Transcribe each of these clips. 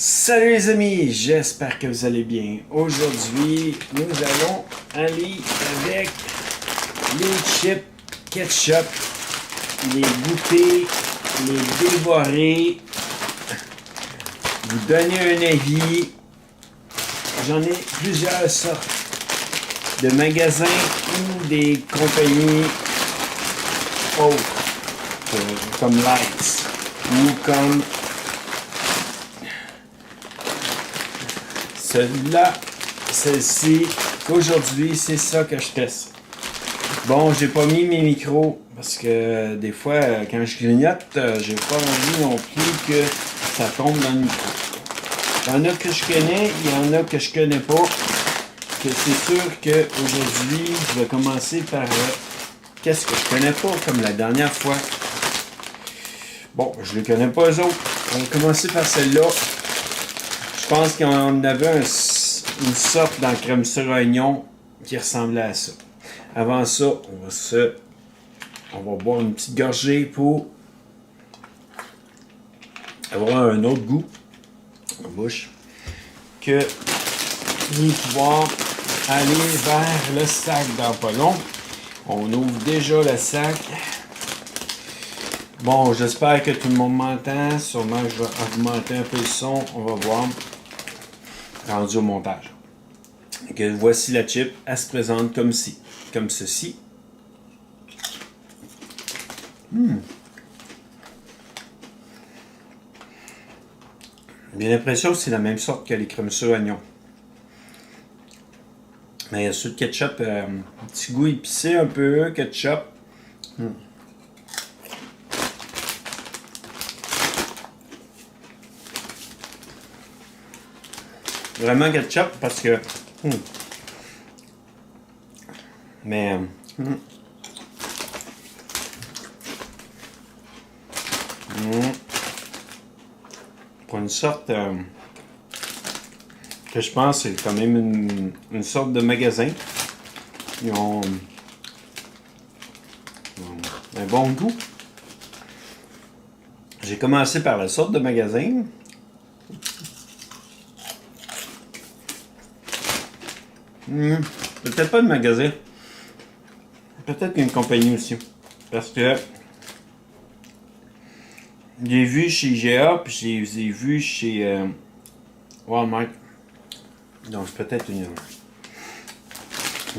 Salut les amis, j'espère que vous allez bien. Aujourd'hui, nous allons aller avec les chips ketchup, les goûter, les dévorer, vous donner un avis. J'en ai plusieurs sortes de magasins ou des compagnies autres, comme Lights ou comme celle-là, celle-ci. Aujourd'hui, c'est ça que je teste. Bon, j'ai pas mis mes micros parce que des fois, quand je clignote, j'ai pas envie non plus que ça tombe dans le micro. Il y en a que je connais, il y en a que je connais pas. Que c'est sûr qu'aujourd'hui, je vais commencer par qu'est-ce que je connais pas, comme la dernière fois. Bon, je les connais pas eux autres. On va commencer par celle-là. Je pense qu'on avait une sorte dans crème sur oignon qui ressemblait à ça. Avant ça, on va boire une petite gorgée pour avoir un autre goût en bouche que de pouvoir aller vers le sac dans pas long. On ouvre déjà le sac. Bon, j'espère que tout le monde m'entend. Sûrement je vais augmenter un peu le son. On va voir. Rendu au montage. Que voici la chip. Elle se présente comme ceci. J'ai l'impression que c'est la même sorte que les crèmes sur oignon. Mais il y a ceux de ketchup, un petit goût épicé un peu, ketchup. Vraiment ketchup parce que... Mais... Pour une sorte... que je pense c'est quand même une sorte de magasin. Ils ont un bon goût. J'ai commencé par la sorte de magasin. Peut-être pas de magasin. Peut-être une compagnie aussi. Parce que j'ai vu chez IGA, puis je les ai vus chez Walmart. Donc c'est peut-être une...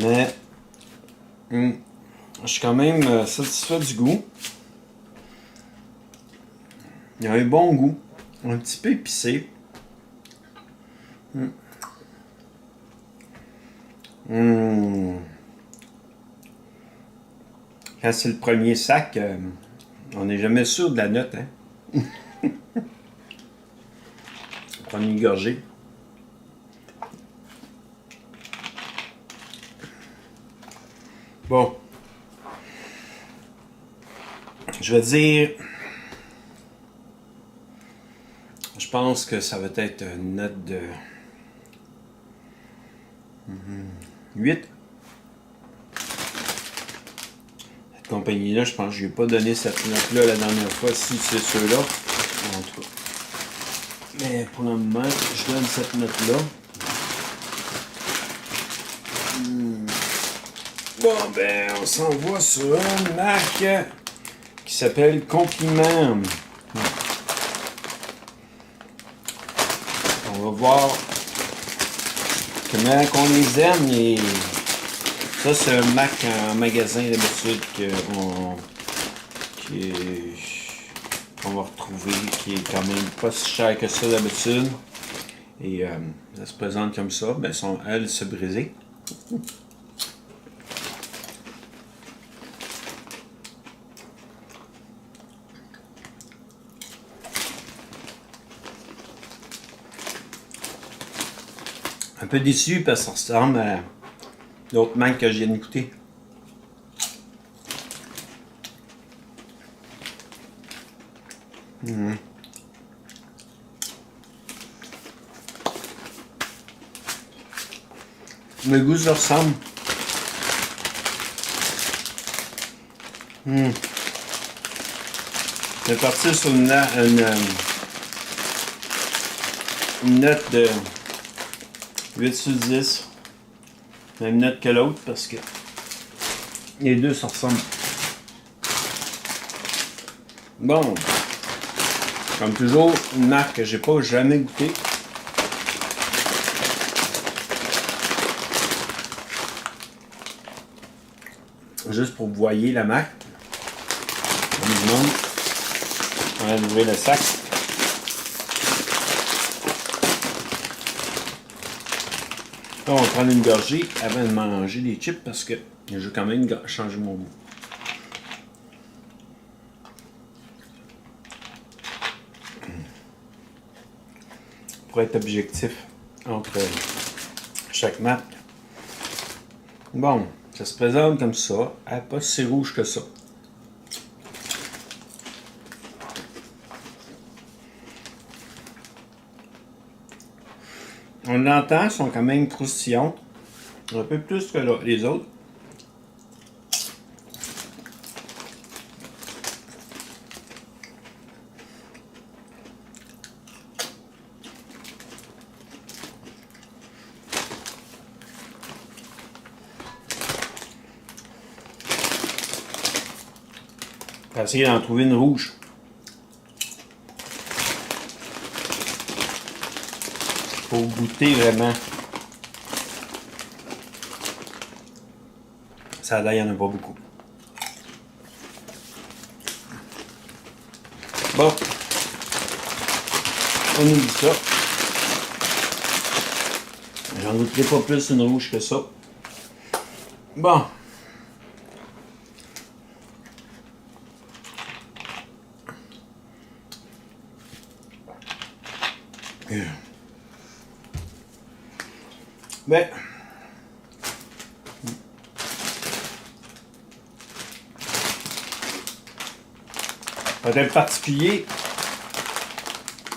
Mais je suis quand même satisfait du goût. Il y a un bon goût. Un petit peu épicé. Quand c'est le premier sac, on n'est jamais sûr de la note. Hein? Prendre une gorgée. Bon. Je vais dire... Je pense que ça va être une note de... 8. Cette compagnie-là, je pense que je n'ai pas donné cette note-là la dernière fois, si c'est ceux-là. En tout cas. Mais pour le moment, je donne cette note-là. Bon, ben, on s'envoie sur une marque qui s'appelle Compliment. On va voir comment qu'on les aime. Et ça, c'est un Mac en magasin d'habitude qu'on va retrouver, qui est quand même pas si cher que ça d'habitude. Et ça se présente comme ça. Ben, elle se brisée. Un peu déçu parce que ça ressemble à l'autre Mac que je viens d'écouter. Le goût se ressemble. Je vais partir sur une une note de 8 sur 10. Même note que l'autre parce que les deux se ressemblent. Bon. Comme toujours, une marque que j'ai pas jamais goûté. Juste pour que vous voyez la marque. On va ouvrir le sac. Là, on va prendre une gorgée avant de manger des chips parce que je vais quand même changer mon goût. Pour être objectif entre chaque marque. Bon, ça se présente comme ça. Elle n'est pas si rouge que ça. On l'entend, elles sont quand même croustillantes. Un peu plus que les autres. On va essayer d'en trouver une rouge. Pour goûter vraiment. Ça a l'air, il n'y en a pas beaucoup. Bon. On oublie ça. J'en goûterai pas plus une rouge que ça. Bon. Ben. Peut-être particulier.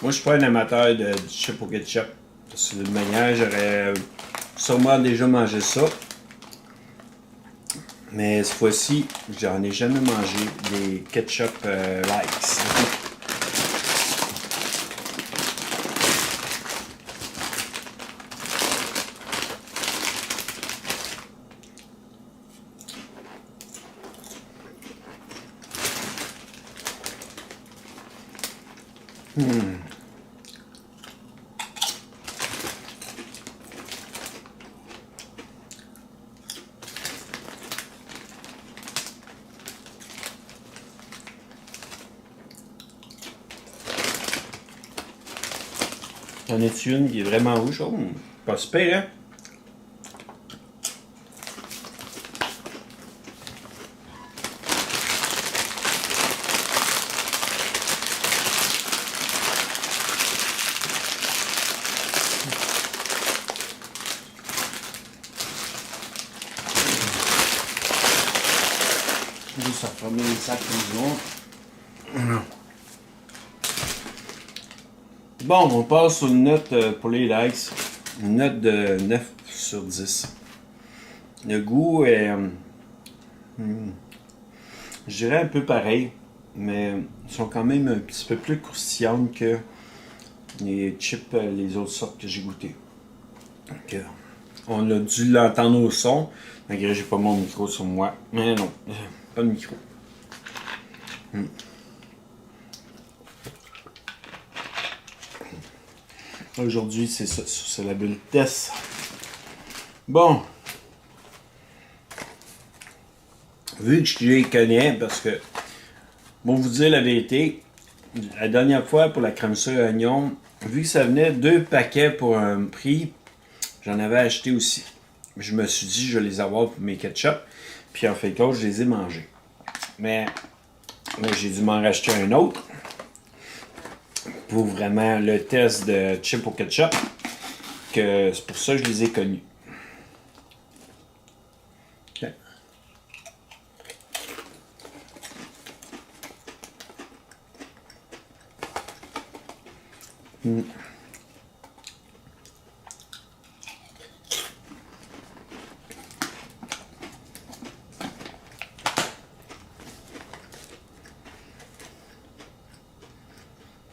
Moi, je suis pas un amateur de chip au ketchup. Parce que d'une manière, j'aurais sûrement déjà mangé ça. Mais cette fois-ci, j'en ai jamais mangé des ketchup likes. Y'en a-tu une qui est vraiment rouge? Oh, pas super, hein? Juste à fermer les sacs comme ça. Bon, on passe sur une note pour les likes. Une note de 9 sur 10. Le goût est, je dirais un peu pareil, mais ils sont quand même un petit peu plus croustillantes que les chips, les autres sortes que j'ai goûtées. Donc, on a dû l'entendre au son, malgré que j'ai pas mon micro sur moi. Mais non, pas de micro. Aujourd'hui, c'est ça, c'est la bulle test. Bon. Vu que je les connais, parce que, pour vous dire la vérité, la dernière fois pour la crème sœur oignon, vu que ça venait 2 paquets pour un prix, j'en avais acheté aussi. Je me suis dit, je vais les avoir pour mes ketchup. Puis en fait, je les ai mangés. Mais j'ai dû m'en racheter un autre. Pour vraiment le test de chip au ketchup. Que c'est pour ça que je les ai connus. Okay.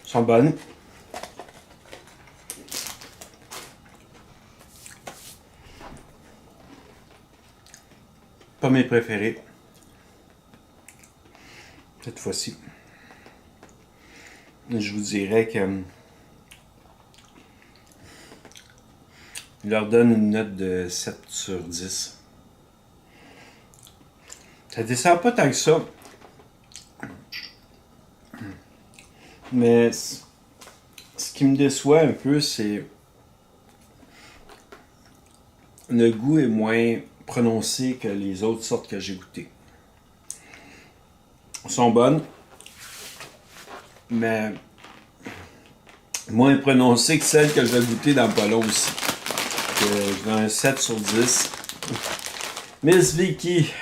Sont bonnes. Pas mes préférés. Cette fois-ci. Je vous dirais que je leur donne une note de 7 sur 10. Ça descend pas tant que ça. Mais ce qui me déçoit un peu, c'est le goût est moins prononcé que les autres sortes que j'ai goûtées. Elles sont bonnes, mais moins prononcées que celles que je vais goûter dans pas long aussi. Je donne un 7 sur 10. Miss Vicky,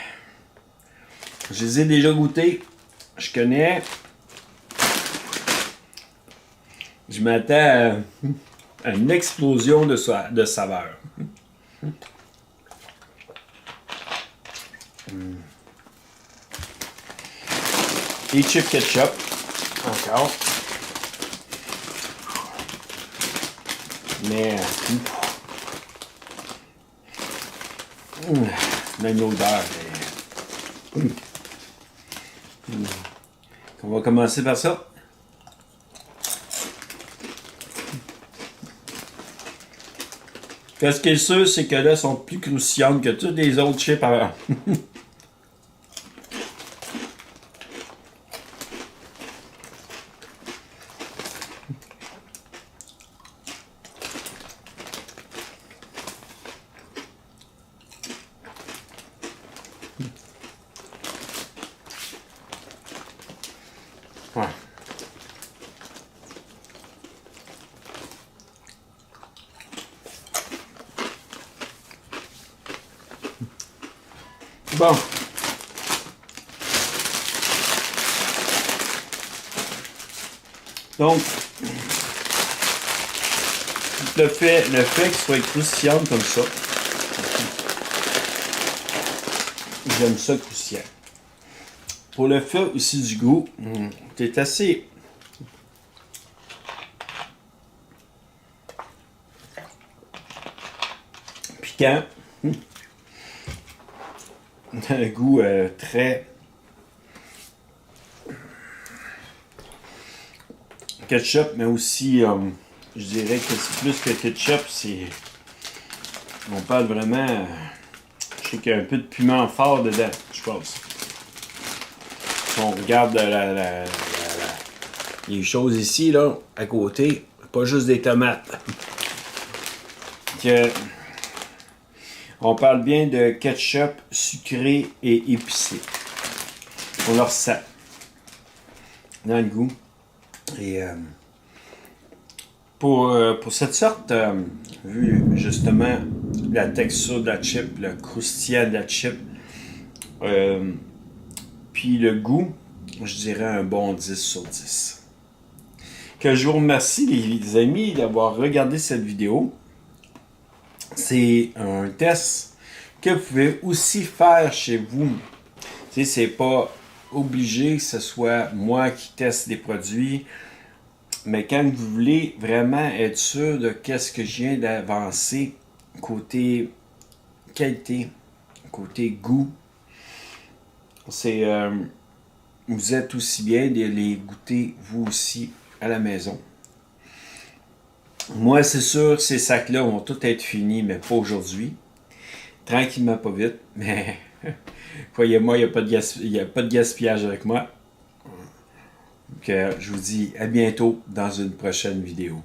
je les ai déjà goûtées. Je connais. Je m'attends à une explosion de saveurs. Et chip ketchup. Encore. Mais même l'odeur. On va commencer par ça. Ce qui est sûr, c'est que là, elles sont plus croustillantes que toutes les autres chips avant. Ouais. Bon. Donc, le fait que ce soit croustillant comme ça, j'aime ça croustillant. Pour le fait aussi du goût, c'est assez piquant. Un goût très ketchup, mais aussi je dirais que c'est plus que ketchup, on parle vraiment, je sais qu'il y a un peu de piment fort dedans, je pense. Si on regarde les choses ici là à côté, pas juste des tomates. On parle bien de ketchup sucré et épicé. On le ressent dans le goût. Et pour cette sorte, vu justement la texture de la chip, le croustillant de la chip, puis le goût, je dirais un bon 10 sur 10. Que je vous remercie les amis d'avoir regardé cette vidéo. C'est un test que vous pouvez aussi faire chez vous. Tu sais, c'est pas obligé que ce soit moi qui teste des produits, mais quand vous voulez vraiment être sûr de qu'est-ce que je viens d'avancer côté qualité, côté goût, c'est vous êtes aussi bien de les goûter vous aussi à la maison. Moi, c'est sûr, ces sacs-là vont tous être finis, mais pas aujourd'hui. Tranquillement, pas vite, mais croyez-moi, il n'y a pas de gaspillage avec moi. Donc, je vous dis à bientôt dans une prochaine vidéo.